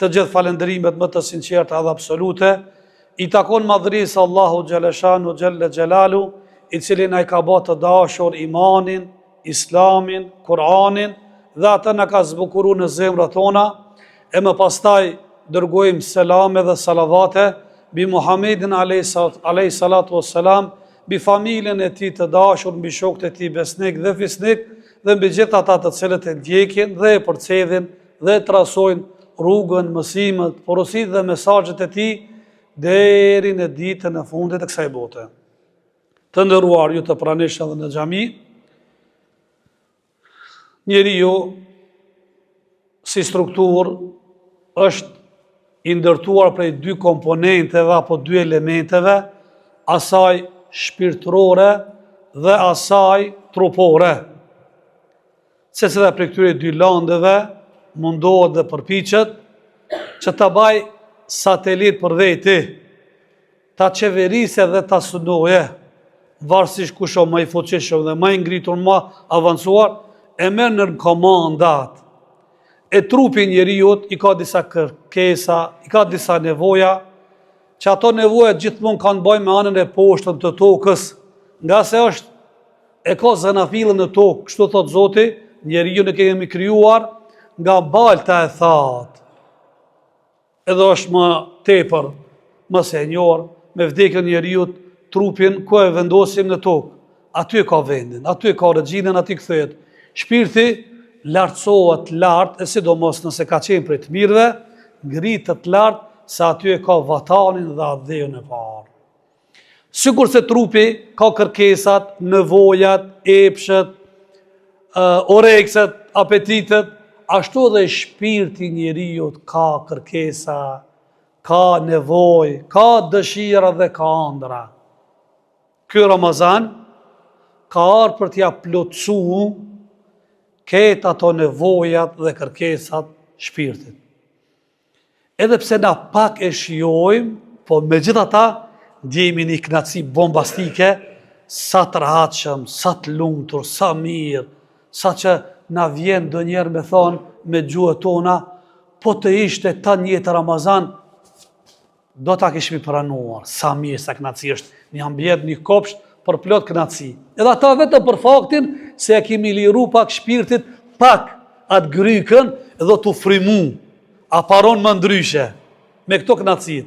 të gjithë falendrimet më të sinqerta dhe absolute, i takon madhërisë Allahu Gjeleshanu Gjelle Gjelalu, i cili na i ka bërë të dashur imanin, islamin, Kur'anin, dhe atë na ka zbukuru në zemrat tona, e më pastaj dërgojmë selame dhe salavate bi Muhammedin alayhi salatu wassalam, bi familjen e tij të dashur, mbi shokët e tij besnik dhe fisnik, dhe mbi gjithë ata të cilët e ndjekin dhe e përcjellin dhe e trasojnë rrugën, mësimet, porositë dhe mesazhet e tij deri në ditën e fundit të kësaj bote. Të nderuar ju të pranishëm edhe në xhami, njeriu si strukturë është i ndërtuar prej dy komponenteve apo dy elementeve, asaj shpirtërore dhe asaj trupore. Secila prej këtyre dy landeve mundohet dhe përpiqet që ta baj satelit për veti, ta qeverise dhe ta sunoje, varësisht kush është më i fuqishëm dhe më i ngritur, më avancuar, e merr në komandat. E trupi njeriut i ka disa kërkesa, i ka disa nevoja, që ato nevoja gjithmonë kanë bëjnë me anën e poshtën të tokës, nga se e ka zanafilën në tokë, kështu thot Zoti, njeriu ne kemi krijuar nga balta e thatë. Edhe është më tepër, më senjor, me vdekjen njeriut, trupin ku e vendosim në tokë. Aty ka vendin, aty ka regjinën, aty kthehet. Shpirti lartësohet lartë, e sidomos nëse ka qenë prej të mirëve, ngritet lartë, se aty e ka vatanin dhe adheun e parë. Sikur se trupi ka kërkesat, nevojat, epshet, orekset, apetitet, ashtu dhe shpirti njeriut ka kërkesa, ka nevoj, ka dëshira dhe ka ëndra. Ky Ramazan ka ardhur për t'ia plotësuar ketë ato nevojat dhe kërkesat shpirtit. Edhe pse na pak e shijojmë, po me gjitha ta, ndjejmë një kënaqësi bombastike, sa të rahatshëm, sa të lumtur, sa mirë, sa që na vjen ndonjëherë me thonë me gjuhën tona, po të ishte ta njëtë Ramazan, do ta kishmi pranuar, sa mirë, sa kënaqësi është, një ambient, një kopsht, për plot kënaqësi. Edhe ata vetëm për faktin se e kemi liru pak shpirtit, pak atë grykën edhe t'u frimu, aparon më ndryshe, me këto kënaqësit.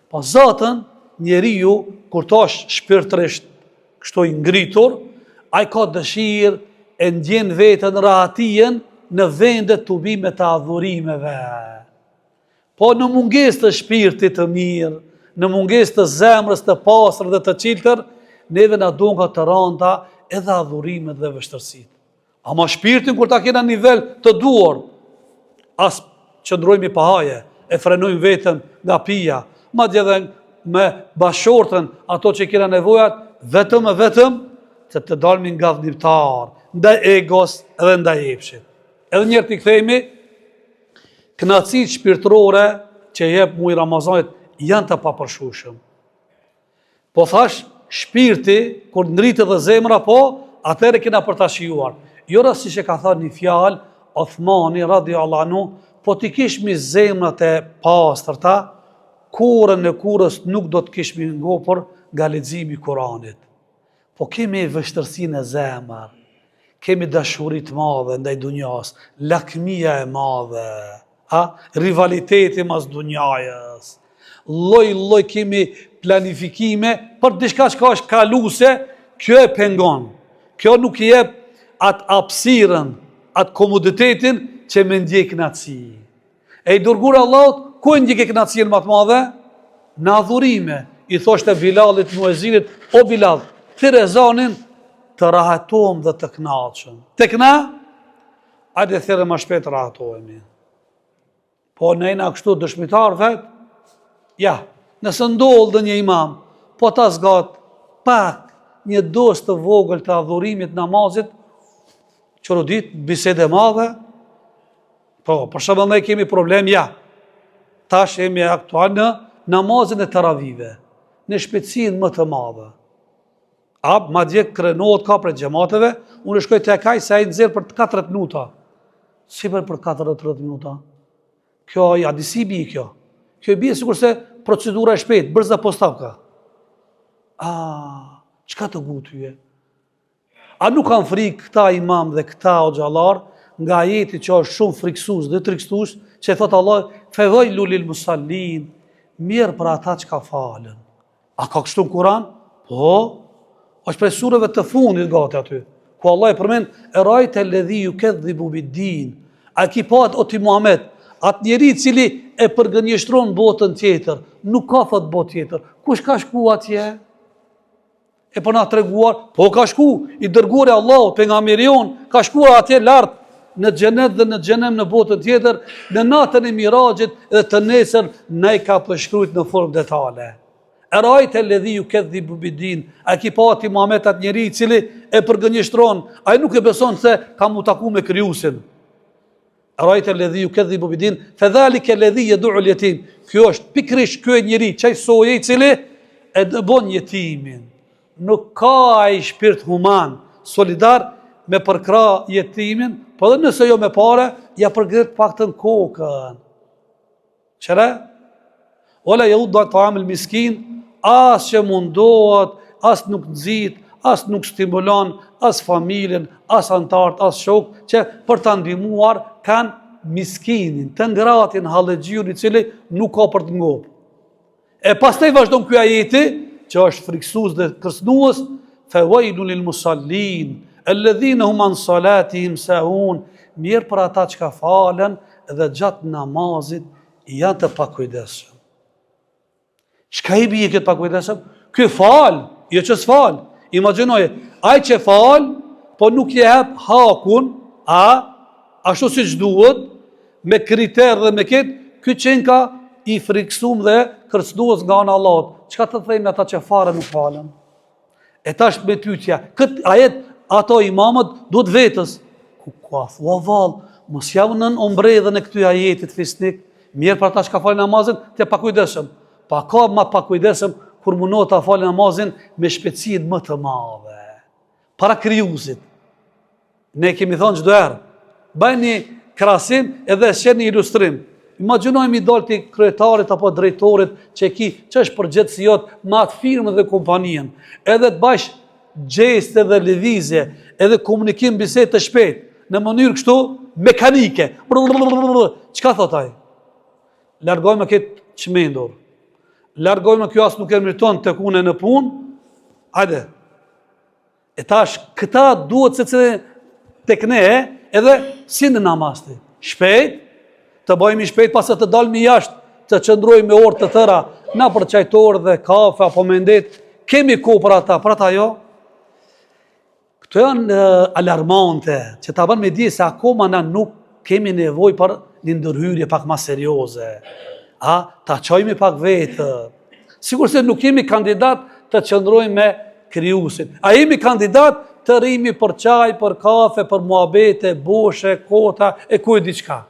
Po zatën, njeriu, kur tash shpirtërisht kështu i ngritur, ai ka dëshirë, e ndjen veten rahatijen në vendet të ubime të adhurimeve. Po në mungesë të shpirtit të mirë, në mungesë të zemrës të pastër dhe të qiltër, neve na duan ka të rënda edhe adhurimet dhe vështërsitë. Ama shpirtin kur ta kena në nivel të duar, as qëndrojmë i pahaje, e frenojmë veten nga pija, madje edhe me bashortën ato që kena nevojat, vetëm që të dalmi nga vëndimtar, ndaj egos edhe ndaj epshit. Edhe njerë t'i kthejmi, kënaqësitë shpirtërore që jep muaj Ramazanit janë të papërshueshëm. Po thash, shpirti, kur ngritet dhe zemra, po, atëherë kena për ta shijuar. Jo rastësisht e ka thënë një fjalë Othmani radhiyallahu anhu, po ti kishmi zemrat e pastërta, kurrën e kurrës nuk do të kishmi ngopur nga leximi i Kuranit. Po kemi vështërsinë e zemër, kemi dashuri të madhe ndaj dunjas, lakmia e madhe, rivaliteti mas dunjajës. Lloj kemi planifikime për diçka që është kaluese, kjo e pengon. Kjo nuk i jep atë hapësirën, atë komoditetin që me ndjek kënaqësi. E i dërguar Allahut, ku e ndjek kënaqësinë më të madhe? Në adhurime. I thoshte Bilalit muezinit, o Bilal, thirr ezanin të rahatohem dhe të kënaqem. Tek na, hajde thirrë më shpejt rahatohemi. Po nëjna kështu dëshmitar vet, ja, nëse ndodh dhe një imam, po ta zgat pak një dos të vogël të adhurimit namazit, çorudit, bisede madhe, po, për shembull ne kemi problem, ja, tash jemi aktual në namazin e taravive, në shpejtësinë më të madhe. Madje krenohet ka për xhamateve, unë shkoj te kaj se ai nxjerr për 40 minuta. Si për 40 minuta? Kjo adisi bi kjo. Kjo bie sikur se procedura e shpejt, brza postavka. Çka të gutyje? A nuk kanë frikë këta imam dhe këta o xhallar nga ajeti që është shumë friksues dhe triksues, që thot Allah, "Fawailul lil musallin", mirë për ata që ka falen. A ka kështu në Kur'an? Po, është prej sureve të fundit gati aty, ku Allah e përmend "Ra'ayta alladhi yukadhibu bid-din". A ki pat o ti Muhammed, atë njeri i cili e përgënjeshtron botën tjetër, nuk ka thot botë tjetër. Kush ka shku atje? E për na treguar, po ka shku, i dërguari i Allahut, pejgamberi jon, ka shkuar atje lart në xhenet dhe në xhenem në botën tjetër, në natën e Miraxhit dhe të nesër ne ka përshkruajtur në formë detale. Ra'ayta alladhi yukadhibu bid-din. A ki pa ti Muhammed atë njeri i cili e përgënjeshtron, ai nuk e beson se ka mu taku me krijuesin. Ra'ayta alladhi yukadhibu bid-din, fadhalika alladhi yad'u al-yatim. Kjo është pikërisht ky njeri, çaj soje i cili e dëbon jetimin. Nuk ka ai shpirt human, solidar me përkra jetimin, po dhe nëse jo me pare, ja përgjet paktën kokën. Qëre? Ola yahudda ta'am al-miskin, as që mundohet, as nuk nxit, as nuk stimulon, as familjen, as antarët, as shok, që për të ndihmuar kanë miskinin, të ngratin hallexhiun i cili nuk ka për të ngopë. E pastaj vazhdon ky ajeti, që është friksues dhe kërcënues, "Fawailul lil musallin, alladhina hum an salatihim sahun", mirë për ata që ka falen dhe gjatë namazit janë të pakujdesshëm. Çka i bie këtë pakujdesshëm? Ky fal, jo që s'fal. Imagjinoje, ai që fal, po nuk i jep hakun, ashtu siç duhet, me kriter dhe me këtë, ky qenë ka i friksuar dhe kërcënues nga ana e Allahut. Çka të themi ata që fare nuk falen? E tash me pyetja, këtë ajet ato imamët duhet vetës. Ku ka thua vallë, mos javë nën ombredhën e këtyj ajetit fisnik, mirë për ata që ka falë namazin, të pakujdesshëm. Pa ka ma pakujdesshëm kur mundohet ta falë namazin me shpejtësinë më të madhe. Para krijuesit. Ne kemi thënë çdo herë, bëni krahasim edhe sheni ilustrim. Imagjinojmë i dalti kryetarit apo drejtorit që është përgjegjësi jot me atë firmën dhe kompaninë, edhe të bash gjeste dhe lëvizje, edhe komunikim bisedë të shpejt, në mënyrë kështu mekanike. Çka thot ai? Largojmë këtë çmendur. Largojmë kjo as nuk e meriton tek unë në punë. Hajde. E tash këta duhet se tek ne edhe si në namazti. Shpejt, të bëjmë shpejt pas të dalmi jashtë, të qëndrojmë me orë të tëra, na për çajtor dhe kafe apo mendet, kemi kohë për ata jo. Këto janë alarmante, që ta bën me di se akoma na nuk kemi nevojë për një ndërhyrje pak më serioze. Ta çojmë pak vetë. Sigur se nuk jemi kandidat të qëndrojmë me krijuesin. A jemi kandidat të rrimi për çaj, për kafe, për muhabete, boshe, kota e ku e diçka.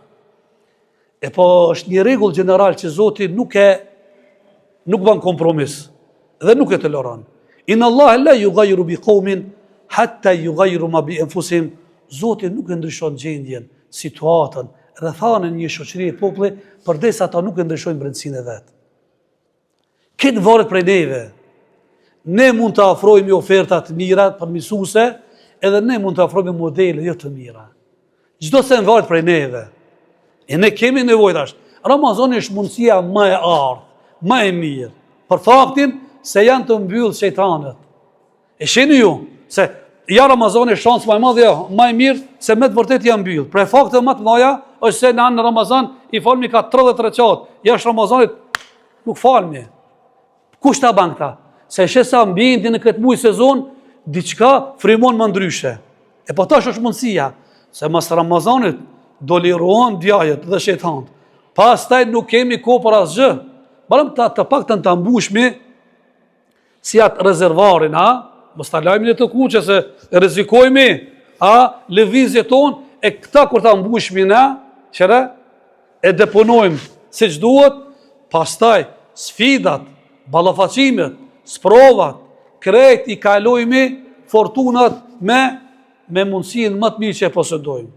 E po është një rregull gjeneral që Zoti nuk bën kompromis dhe nuk e toleron. Inna Allah la yughayyiru bi qaumin hatta yughayyiru ma bi anfusihim. Zoti nuk e ndryshon gjendjen, situatën, rrethanën një shoqërie e popullit përdesë ata nuk e ndryshojnë brendësinë e vet. Këtë varet prej neve. Ne mund të afrojmë oferta të mira për mësuese, edhe ne mund të afrojmë modele jo të mira. Çdo se varet prej neve. E ne kemi nevojë tash. Ramazani është mundësia më e artë, më e mirë, për faktin se janë të mbyllë shejtanët. E shihni ju se ja Ramazani është shans më e madh, më e mirë se me të vërtetë janë mbyllë. Për faktin më të mëdha është se në Ramazan i falmi ka 30 recat. Jashtë Ramazanit nuk falmi. Kush ta ban këta? Se shesa ambienti në këtë muaj sezon, diçka frymon më ndryshe. E po tash është mundësia se mas Ramazanit do lirohen djajet dhe shejtanët. Pastaj nuk kemi kohë për asgjë. Barëm të paktën ta mbushmi si atë rezervarin, mos ta lajmë në të kuqe se rrezikojmë, lëvizjet tonë e këta kur ta mbushmi na, qëre, e deponojmë siç duhet, pastaj sfidat, ballafaqimet, sprovat, krejt i kalojmë fortunat me mundësinë më të mirë që e posedojmë.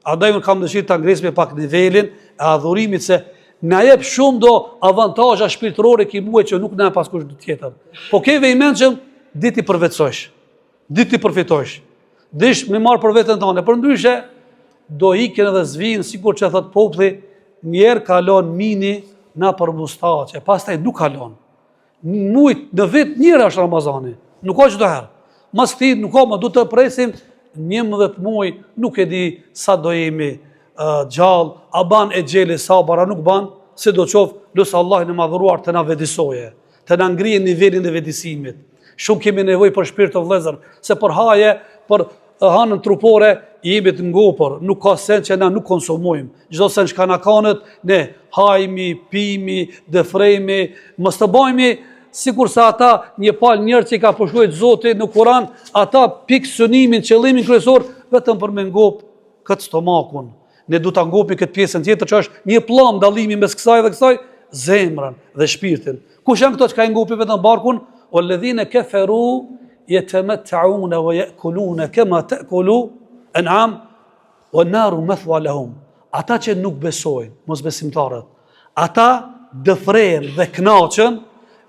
Andaj unë kam dëshirë të ngresme pak nivelin e adhurimit se na jep shumë do avantazha shpirtërore ki muaj që nuk na pas kush tjetër. Po keve i mençëm, ditë i përvetësosh, ditë i përfitosh. Dish me marr për veten tonë, për ndryshe do ikin edhe zvin, sikur që thot populli, njerë kalon mini na për mustaqe, pastaj nuk kalon. Mujt në vit njëra është Ramazani, nuk ka çdo herë. Mas këtij nuk ka, ma du të presim 11 muaj, nuk e di sa do jemi gjallë, a ban e gjeli sa bara nuk ban, se do qofë lësë Allah në madhuruar të na vedisoje, të na ngrije nivelin e vedisimit. Shumë kemi nevoj për shpirt të vlezër, se për haje, për hanën trupore, jemi të ngopër, nuk ka sen që na nuk konsumojmë. Çdo sen që ka na kanët, ne hajmi, pimi, dëfrejmi, mos të bajmi, sikur sa ata një palë njerë që i ka përshkruajtur Zoti në Kur'an, ata pikë synimin, qëllimin kryesor, vetëm për me ngopë këtë stomakun. Ne du ta ngopim këtë pjesën tjetër që është një pllëm dallimi mes kësaj dhe kësaj, zemrën dhe shpirtin. Kush janë këto që ka ngopim vetëm barkun? Walladhina kafaru yatamatta'una wa ya'kuluna kama ta'kulu an'am wan naru mathwa lahum. Ata që nuk besojnë, mosbesimtarët, ata dëfrejnë dhe kënaqen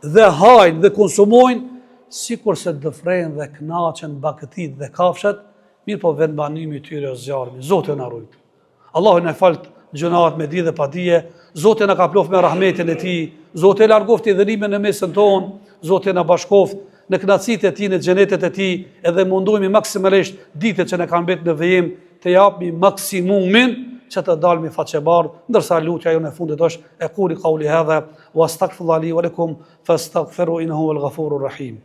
dhe hajnë dhe konsumojnë, sikur se dëfrejnë dhe kënaqen bakëtit dhe kafshat, mirë po vendbanimi i tyre është zjarmi. Zoti na ruaj. Allahu na fal gjunat me di dhe pa dije, Zoti na ka plof me rahmetin e tij, Zoti e largofti dhërimin në mesën tonë, Zoti na bashkoft në kënaqësitë e tij, në xhenetet e tij, edhe mundohemi maksimalisht ditët që na kanë mbetë në vijim të japmi maksimumin që të dalmi faqebar, ndërsa lutja jonë e fundit është e quli qauli hadha wa astaghfirullahi wa lakum fastaghfiru innahu huwal ghafurur rahim.